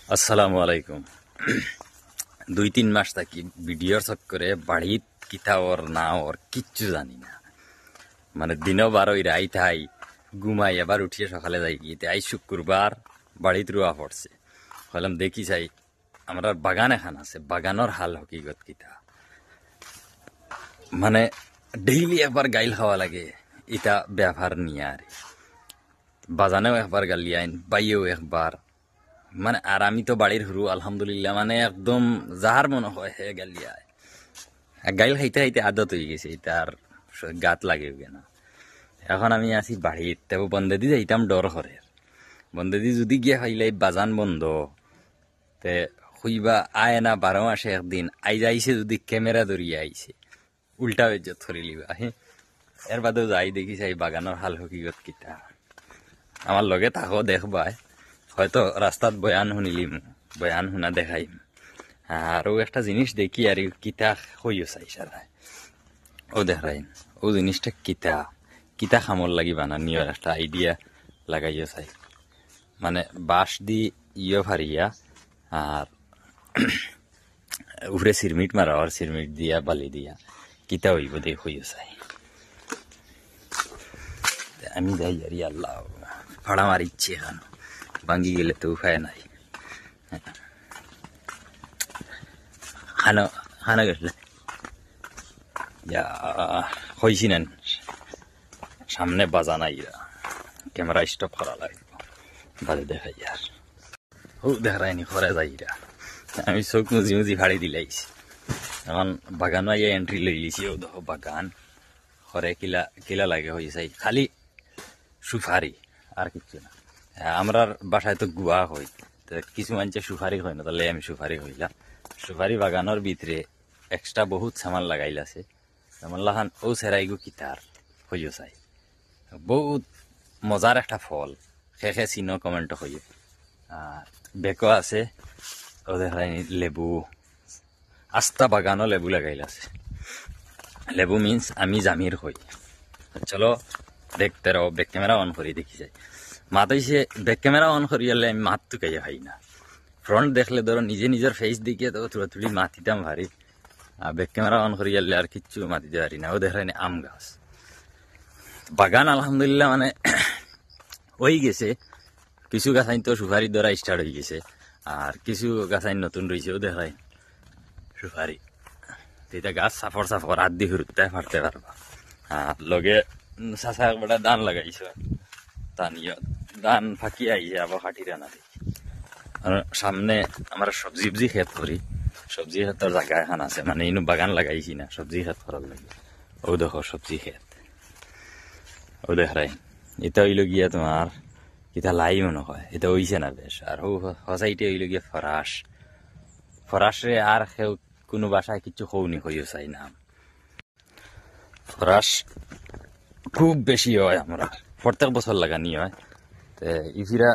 আসসালামু আলাইকুম। 2-3 মাস থাকি ভিডিওর চক্করে বাড়িত কিতা ওর না ওর কিচ্ছু জানি না। মানে দিনও বারোই রাইত হাই ঘুমাই, এবার উঠিয়ে সকালে যাই গিয়ে আই শুক্রবার বাড়িত রুয়া পড়ছে। হলাম দেখি চাই আমরা বাগান এখান আছে, বাগানোর হাল হকিগত কিতা। মানে ডেইলি একবার গাইল খাওয়া লাগে ইটা ব্যবহার নিয়ে আর বাজানেও একবার গালি আইন, বাইয়েও একবার। মানে আর আমি তো বাড়ির হুরু আলহামদুলিল্লাহ, মানে একদম যাহার মনে হয় হে গালিয়ায় গাইল খাইতে খাইতে আদত হয়ে গেছে, এটা আর গাত লাগে না। এখন আমি আছি বাড়ির, তেও বন্ধে দি যাইতাম ডর করে, বন্ধে দি যদি গিয়ে খাইলে বাজান বন্ধ তে খুইবা আয় না 12 মাসে একদিন আই যাইছে, যদি ক্যামেরা ধরিয়ে আইছে উল্টা বেজত ধরি লিবা। হ্যাঁ, এর বাদেও যাই দেখি চাই বাগানের হাল হকিগত কিতা। আমার লগে থাকো দেখবাই, হয়তো রাস্তাত বয়ান শুনিলিম, বয়ান শুনা দেখাইম। আরও একটা জিনিস দেখি আর কিতা হইও চাই সারাই ও দেখাইন ও জিনিসটা কিতা কিতা খামর লাগি বানানি একটা আইডিয়া লাগাইও চাই। মানে বাঁশ দি ফারিয়া আর উফরে সিরমিট মারা, আর সিরমিট দিয়া বালি দিয়া কিতা হইব দেখ হইও চাই। আমি যাই আর আল্লাহ ভাড়া মারিচ্ছি, এখন ভাঙ্গি গেলে তো উপায় নাই। খানো খানো গেলে হয়েছি নেন, সামনে বাজা নাই, ক্যামেরা স্টপ করা লাগবে, বাজে দেখাই আর ও দেখায়নি ঘরে যাইরা। আমি চোখ মুজি মুজি ফাড়ি দিলাইছি, এখন বাগান এন্ট্রি লই লিছি। ও দেখো বাগান ঘরে কিলা কিলা লাগে হয়ে যাই, খালি সুফারি আর কিছু না। আমরা বাসায় তো গুয়া হই, কিছু মানুষে সুফারি হয় না, তাহলে আমি সুফারি হইলাম। সুফারি বাগানোর ভিতরে এক্সট্রা বহুত সামান লাগাইলাছে, যেমন লাহান ও সেরাইগু কিতার হইও চাই। বহুত মজার একটা ফল, খেখে চিহ্ন কমেন্ট হইও। আর বেকো আছে ও দেখাই লেবু, আস্তা বাগানও লেবু লাগাইলাছে। লেবু মিন্স আমি জামির হই। চলো দেখতে রাও, ব্যাক ক্যামেরা অন করি দেখি যাই। মাত হইছে ব্যাক ক্যামেরা অন করি হলে আমি মাত তো খাইয়া খাই না। ফ্রন্ট দেখলে ধরো নিজে নিজের ফেস দিকে তো তুলি মাতিতাম ভারী, আর ব্যাক ক্যামেরা অন করি হলে আর কিচ্ছু মাতিতে পারি না। ও দেখাই আম গাছ বাগান আলহামদুলিল্লাহ মানে হয়ে গেছে। কিছু গাছাইন তো সুপারি ধরা স্টার্ট হয়ে গেছে, আর কিছু গাছাইন নতুন রয়েছে। ও দেখাই সুপারি, এটা গাছ সাফর সাফর হাত দিয়ে হুরুতে ফাটতে পারবা। আর লগে চাষা একবারে ধান লাগাইছ, ধান ফাঁকি আইছে আবার ফাটি রানা দেখি। আর সামনে আমরা সবজি ক্ষেত করি, সবজি ক্ষেতের জায়গা এখন আছে, মানে ইনো বাগান লাগাইছি না, সবজি ক্ষেত করার লাগে। ও দেখো সবজি ক্ষেত, ও দেখাই এটা হইল গিয়া তোমার কিতা লাই মনে হয়, এটা হইছে না বেশ। আর হসাইটে হইল গিয়া ফরাস, ফরাসে আর কেউ কোনো বাসায় কিছু খৌনি হইও চাই না। ফরাস খুব বেশি হয়, আমরা প্রত্যেক বছর লাগানি হয়। ইফিরা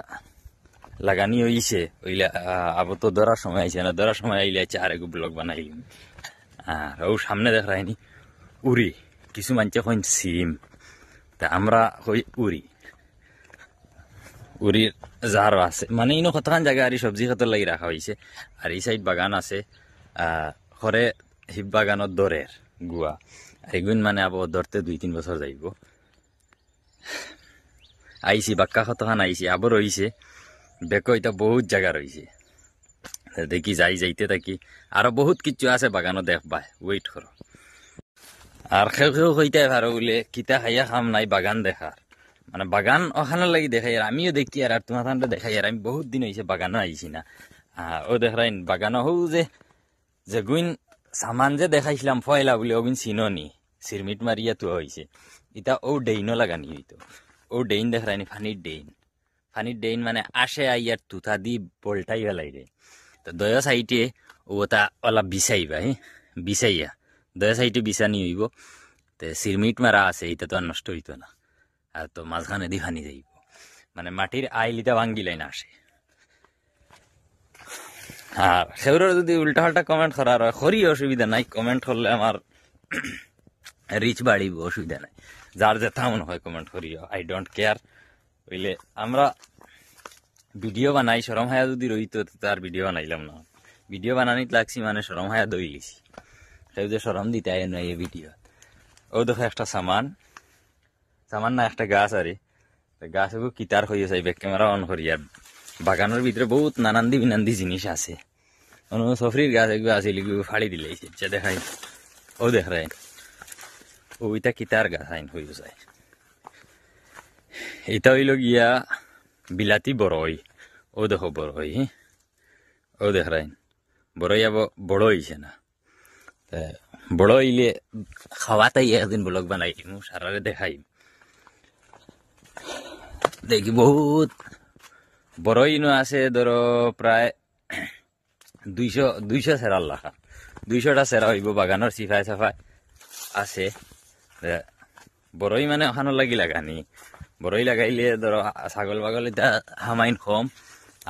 লাগানি হইছে ওইলা আবার তো ধরার সময় আইছে না, ধরার সময় আইলে আছে আর এক ব্লগ বানাইলিম। আর ও সামনে দেখায়নি উড়ি, কিছু মানছে কইন সিম, তা আমরা হই উড়ি। উড়ির জারও আছে, মানে ইনো কতখান জায়গা আর সবজি ক্ষেতের লাগি রাখা হয়েছে। আর এই সাইড বাগান আছে, ঘরে হিপ বাগানত দরের গুয়া, এগুন মানে আবার ধরতে 2-3 বছর যাইব। আইসি বাক্কা কতখান আইসি আবার রইছে, বেকো এটা বহুত জায়গা রয়েছে। দেখি যাইতে থাকি, আরো বহুত কিছু আছে বাগানও দেখবা, ওয়েট করো। আর খেউ হইতে পারো বলে কিতা খাইয়া খাম নাই বাগান দেখার, মানে বাগান ওখানে লাগি দেখাই। আর আমিও দেখি আর তোমার দেখাই, আর আমি বহুত দিন হয়েছে বাগানও আইছি না। ও দেখাই বাগানও হৌ যে গুইন সামান যে দেখাইছিলাম ফয়লা বলে, ওগুন চিননি সিরমিট মারিয়া তো হয়েছে। এটা ও ডেইনও লাগানি হইতো, ও ডেইন দেখায়নি ফানির ডেইন মানে আসে আইয়ার তুথা দি বলটাই বেলাই রে। তো দয়া সাইটে ও তা অলপ বিছাইবা, বিছাইয়া দয়া সাইটে বিছানি হইব। তো সিরমিট মারা আছে, এটা তো আর নষ্ট হইতো না। আর তো মাঝখানে দি ফানি যাইব, মানে মাটির আইলিটা ভাঙ্গিলাই না আসে। আর সেগুলোর যদি উল্টা পাল্টা কমেন্ট করার হয় করি, অসুবিধা নাই। কমেন্ট করলে আমার রিচ বাড়িব, অসুবিধা নাই। যার যেটা মনে হয় কমেন্ট করিও, আই ডোন্ট কেয়ার। বুঝলে আমরা ভিডিও বানাই শরম হায়া যদি রইতো তার ভিডিও বানাইলাম না ভিডিও বানানিত লাগছি মানে শরম হায়া দই লিছি সেই যে শরম দিতে আয় না এই ভিডিও ও দেখো একটা সামান না একটা গাছ আরে গাছ কিতার হয়ে যায় ব্যাক ক্যামেরা অন করি আর বাগানের ভিতরে বহুত নানান্দি বিনান্দি জিনিস আছে সফরির গাছ এগুলো আছে এগুলো ফাড়ি দিলেছে যা দেখাই ও দেখ রে ওইটা কিতার গাছ আইন হয়ে যায় এটা হইল গিয়া বিলাতি বড়ই ও দেখো বড়ই ও দেখ রাইন বড়ই আবার বড় হইছে না বড় হইলে খাওয়াতাই একদিন ব্লগ বানাই সারারে দেখাই দেখি বহুত বড়ই নো আছে ধরো প্রায় 200 সেরার লাখা 200টা সেরা হইব বাগানের সিফাই সাফাই আছে বড়ই মানে ওখানো লাগি লাগানি বড়ই লাগাইলে ধরো ছাগল বাগল এটা হামাইন কম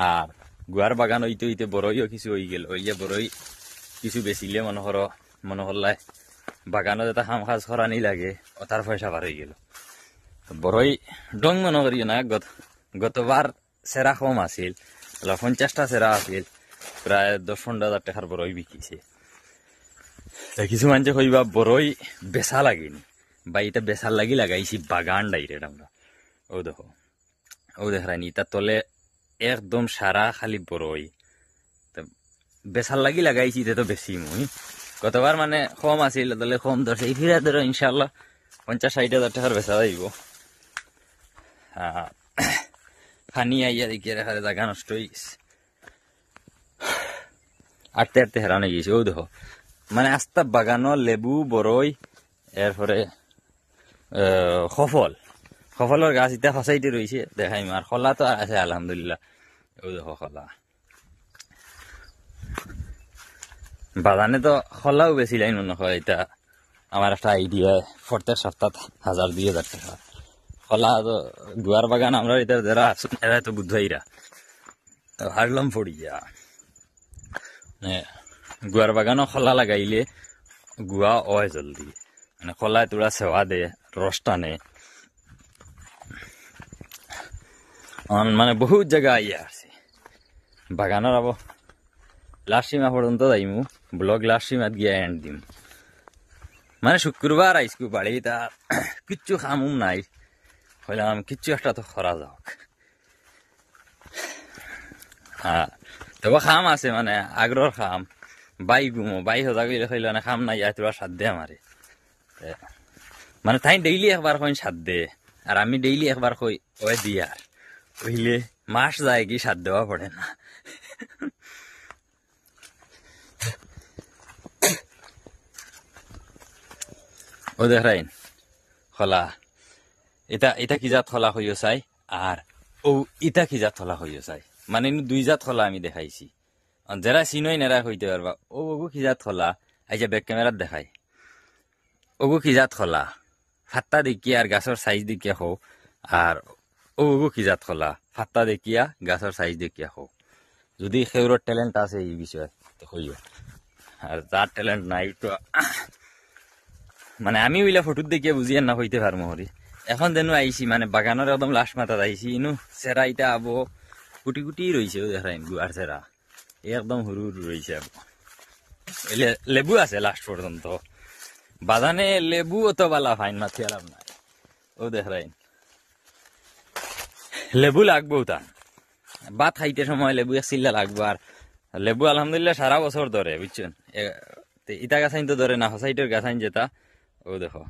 আর গুয়ার বাগান হইতে হইতে বড়ইও কিছু হয়ে গেল ওই যে বড়ই কিছু বেচিলে মনে হল্লাই বাগানত এটা হাম খাজ খরানি লাগে ও তার পয়সা বার হয়ে গেল বড়ই ডং মনে করি না গতবার সেরা কম আছিল 50টা সেরা আছিল প্রায় 10-15,000 টাকার বড়ই বিকিছে কিছু মানুষ কইবা বড়ই বেচা লাগেনি বা এটা বেচার লাগি লাগাইছি বাগান ডাইরেক্ট আমরা ও দেখানি এটা তলে একদম সারা খালি বড়ই বেচার লাগি লাগাইছি তো বেশি মুই গতবার মানে কম আছিল তাহলে কম ধরছে এই ফিরে ধরো ইনশাল্লাহ 50-60,000 টাকার বেচা যাইব খানি আইয়া দেখিয়ে দেখারে জায়গা নষ্ট হয়ে গেছে আটতে আটতে হেরান হয়ে গেছে ও দেখো মানে আস্তা বাগানো লেবু বড়ই এরপরে সফলের গাছ এটা সচাইতে রয়েছে দেখাই আর খোলা তো আছে আলহামদুলিল্লাহ ও দেখো খোলা বাগানে তো খোলাও বেশি লাইন মনে হয় এটা আমার একটা আইডিয়া প্রত্যেক সপ্তাহ 1,000-2,000 টাকা খোলা তো গুয়ার বাগান আমরা এটা যারা আছেন এরা তো বুঝাইরা হারলাম পড়ি যা গুয়ার বাগানও খোলা লাগাইলে গুয়া হয় জলদি মানে খোলায় তোরা সেবা দে রস টানে মানে বহুত জায়গা আইয়া আছে বাগানের আবো লাস্ট সীমা পর্যন্ত যাইমু ব্লগ লাস্ট সীমাত গিয়া এন্ড দিম মানে শুক্রবার আইসকু বাড়ি তা কিচ্ছু খামুম নাই হইলাম কিচ্ছু একটা তো খরা যাওক হ্যাঁ তবে খাম আছে মানে আগ্রহ খাম বাই গুমো বাই সজা গেলে খাইল না খাম নাই তোরা সাত দে আমারে মানে তাই ডেইলি একবার কইন সাত দে আর আমি ডেইলি একবার কই ওই দিয়ার কইলে মাস যায় কি সাত দেওয়া পড়ে না ও দেখাইন খোলা এটা কি জাত খোলা হইও চাই আর ও ইটা কি জাত খোলা হইও চাই মানে 2 জাত খোলা আমি দেখাইছি যারা চিনই নেরা হইতে পারবা ও ওগু কি জাত খোলা এই যে ব্যাক ক্যামেরাত দেখাই ওগু কি জাত খোলা ফাত্তা দেখিয়া আর গাছর সাইজ দেখিয়া হো আর ওগু কি জাত খোলা ফাত্তা দেখিয়া গাছর সাইজ দেখিয়া হো যদি সেউর ট্যালেন্ট আছে এই বিষয়ে তো হইও আর যার ট্যালেন্ট নাই তো মানে আমি ওইলা ফটো দেখিয়া বুঝিয়ে না হইতে পারবো হরি এখন যেন আইসি মানে বাগানের একদম লাস্ট মাথাত আইসি ইনু সেরা ইটা আবো কুটি কুটি রয়েছে দেখাইন গুয়ার সেরা একদম হুরু হুরু রয়েছে আবো লেবু আছে লাস্ট পর্যন্ত বাগানে লেবু অত বালা ফাইন মাথি আলাম নাই ও দেখাইন লেবু লাগবো তা ভাত খাইতে সময় লেবু এক চিল্লা লাগবো আর লেবু আলহামদুলিল্লাহ সারা বছর ধরে বুঝছেন ইটা গাছাইন তো ধরে না হসাইটের গাছাইন যেটা ও দেখো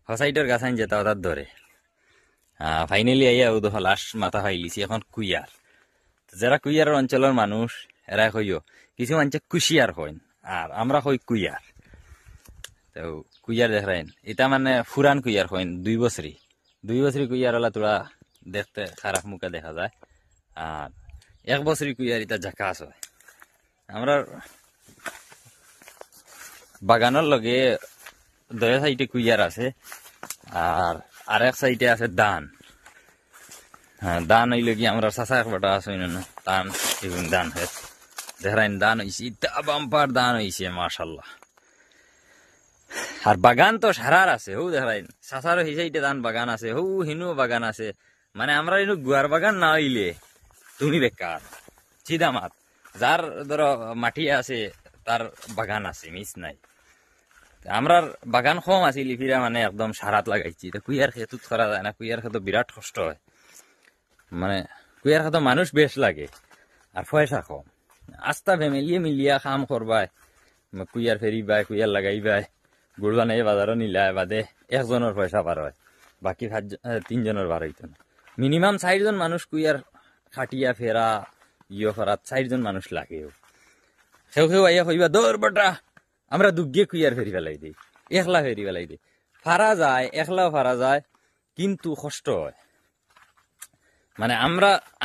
হসাইটের গাছাইন যেটা ওটার ধরে ফাইনালি আইয়া ও দেখো লাস্ট মাথা খাইলিছি এখন কুইয়ার যারা কুইয়ারের অঞ্চলের মানুষ এরা কইও কিছু মানুষ কুশিয়ার হইন আর আমরা কই কুইয়ার তো কুইয়ার দেখাইন এটা মানে ফুরান কুইয়ার হইন 2 বছরই কুইয়ার হলা তোরা দেখতে খারাপ মুখে দেখা যায় আর 1 বছরই কুইয়ার এটা ঝাকাস হয় আমরা বাগানের লগে 2 সাইডে কুইয়ার আছে আর আরেক সাইডে আছে দান হ্যাঁ দান হইলে কি আমরা চাষা একবারটা আছে না দান এবং দান হয় দেখাইন দান হয়েছে ইটা বাম্পার দান হয়েছে মাশাল্লাহ আর বাগান তো সারার আছে হৌ দেখাইন চাষারও সেই সাইডে দান বাগান আছে হৌ হিনু বাগান আছে মানে আমরা ইনু গুয়ার বাগান না হইলে তুমি বেকার চিদা মাত। যার ধরো মাটি আছে তার বাগান আছে, মিস নাই। আমরার বাগান কম আছে লিফিরা, মানে একদম সারাত লাগাইছি। কুইয়ার খেতুত করা যায় না, কুইয়ার খেতো বিরাট কষ্ট হয়, মানে কুইয়ার খেতো মানুষ বেশ লাগে আর পয়সা কম। আস্তা ফ্যামিলিয়ে মিলিয়া কাম করবাই, কুইয়ার ফেরিবাই, কুইয়ার লাগাইবাই, গুড় বানাই বাজারও নিলাই বাদে একজনের পয়সা বার হয়, বাকি 3 জনের বার হইতো না। মিনিমাম 4জন মানুষ কুইয়ার খাটিয়া ফেরা করাত 4জন মানুষ লাগেও। কেউ আইয়া কইবা দৌড় বটা আমরা দুগিয়ে কুইয়ার ফেরি ফেলাই দিই, একলা ফেরি ফেলাই দিই। ফারা যায়, একলাও ফারা যায়, কিন্তু কষ্ট হয়। মানে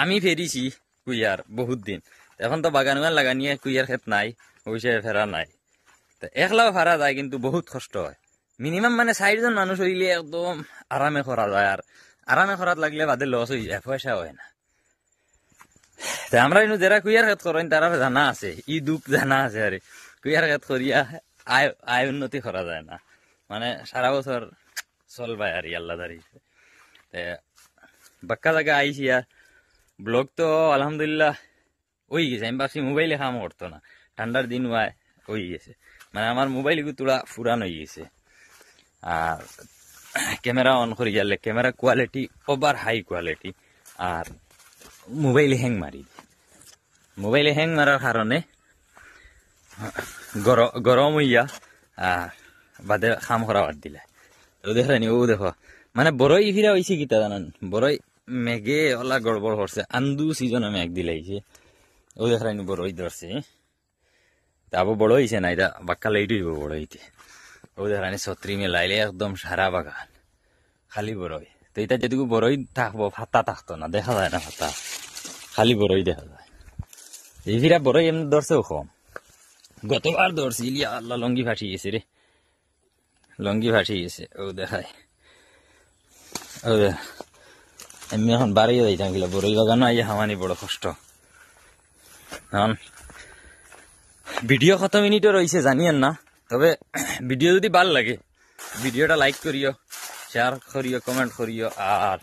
আমি ফেরিছি কুইয়ার বহুত দিন, এখন তো বাগান লাগানিয়ে কুইয়ার ক্ষেত নাই, ওইসে ফেরা নাই। একলাও ফারা যায় কিন্তু বহুত কষ্ট হয়। মিনিমাম মানে 4জন মানুষ হইলে একদম আরামে করা যায়, আর আরামে করাত লাগলে বাদে লস হয়ে যায়, পয়সা হয় না। আমরা যারা কুইয়ার ক্ষেত করেন তারা জানা আছে, ই দুঃখ জানা আছে। আরে কুইয়ার ক্ষেত করিয়া আয় উন্নতি করা যায় না, মানে সারা বছর চলবাই আর আল্লাহ দাঁড়িয়েছে। বাক্কা জায়গা আইসি আর ব্লগ তো আলহামদুলিল্লাহ ওই গেছে। আমি ভাবছি মোবাইলে কাম করতো না, ঠান্ডার দিন ওই গেছে, মানে আমার মোবাইল তুলা ফুরান হয়ে গেছে। আর ক্যামেরা অন করি গেলে camera quality over high quality, আর মোবাইলে হ্যাং মারি। মোবাইলে হ্যাং মারার কারণে গরম হইয়া আর বাদে কাম করা বাদ দিলে। দেখেনি ও দেখো, মানে বড়ই ফিরা হয়েছে কিতা জানান, বড়ই মেঘে ওলা গড়বড় করছে, আন্দু সিজনে মেঘ দিলাইছে। ও দেখেনি বড়ই ধরছে, তাবো বড় হয়েছে না, এটা বাক্কা লাইট হইব বড় হইতে। ও দেখেনি ছত্রি মেলাইলে একদম সারা বাগান খালি বড়ই। তো এটা যেটুকু বড়ই থাকবো, ফাতা থাকতো না, দেখা যায় না ফাতা, খালি বড়ই দেখা যায়। এই ফিরা বড়ই এমনি ধরছেও কম। গতবার ধরছি ইলিয়া আল্লাহ লঙ্গি ফাটি গেছে রে, লঙ্গি ফাটি গেছে। ও দেখায় ও এমনি এখন বাড়িয়ে যাইতাম গেলে বড়ই বাগানো আইয়া হামানি বড় কষ্ট। এখন ভিডিও কত মিনিটও রয়েছে জানিয়েন না, তবে ভিডিও যদি ভাল লাগে ভিডিওটা লাইক করিও, শেয়ার করিও, কমেন্ট করিও, আর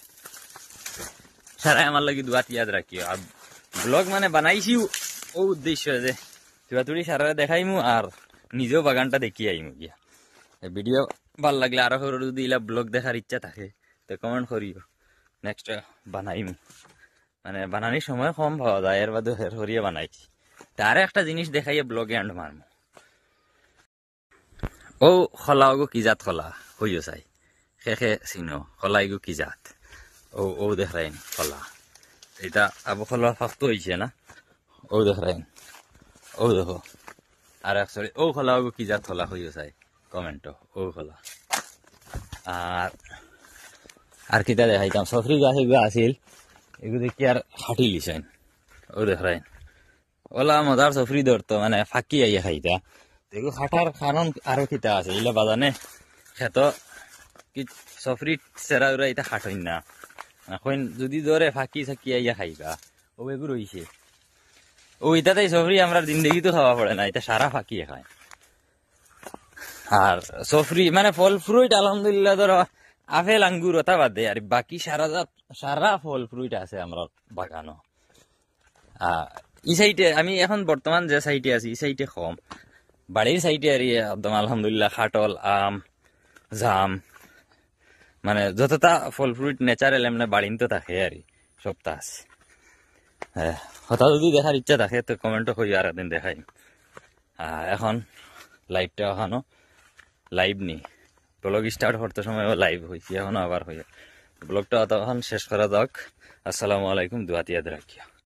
সারাই আমার লাগে দুয়াত ইয়াদ রাখিও। আর ব্লগ মানে বানাইছি ও উদ্দেশ্য যে তুড়ি সারা দেখাইমু আর নিজেও বাগানটা দেখি আইমু গিয়া। ভিডিও ভাল লাগলে আরো যদি ইলা ব্লগ দেখার ইচ্ছা থাকে তো কমেন্ট করিও, নেক্সট বানাইমু। মানে বানানির সময় কম পাওয়া যায়, এর বাদে হরিয়ে বানাইছি। তারে একটা জিনিস দেখাইয়ে ব্লগে এন্ড মারমু। ও খলা ওগো কি জাত খলা হইও চাই খে চিনো খলা এগো কি জাত। ও দেখাইন খলা, এটা আবু খলা ফাঁকতো হয়েছে না, ও দেখাইন। ও দেখো আর একচুয়ালি ও খোলা ওগো কি জাত খোলা হইও চাই কমেন্ট। ও খোলা আর কিতা দেখাইতাম, সফরি গাছ এগুলো আসিল, এগুলো দেখি আর হাঁটি লিছেন। ও দেখাইন ওলা মজার সফরি ধরতো, মানে ফাঁকি আইয়া খাইতা। এগুলো খাটার কারণ আরো কিতা আছে, এগুলো বাজানে খেত কি সফরি চেরা উরা এটা খাটইন না, এখন যদি ধরে ফাঁকি চাকি আইয়া খাইবা। ও এগুলো রইছে ও ইটাতেই সফরি আমরা জিন্দগি তো খাওয়া পড়ে না, এটা সারা ফাঁকিয়ে খায়। আর সফরি মানে ফল ফ্রুইট আলহামদুলিল্লাহ ধরো আপেল আঙ্গুর ওটা বাদ দেয়, আর বাকি সারা ফল ফ্রুইট আছে আমরা বাগানো। ই সাইডে আমি এখন বর্তমান যে সাইডে আছি এই সাইডে কম, বাড়ির সাইডে আর একদম আলহামদুলিল্লাহ খাটল, আম, জাম, মানে যতটা ফল ফ্রুইট ন্যাচারাল এমনি বাড়িন তো থাকে আর সবটা আছে। হ্যাঁ, হঠাৎ যদি দেখার ইচ্ছা থাকে তো কমেন্টও করি, আর একদিন দেখাই। এখন লাইভটা এখনো লাইভ নেই, ব্লগ স্টার্ট করতে সময় লাইভ হয়েছি, এখনো আবার হয়ে ব্লগটা তখন শেষ করা যাক। আসসালামু আলাইকুম, দুয়াত ইয়াদ রাখিয়া।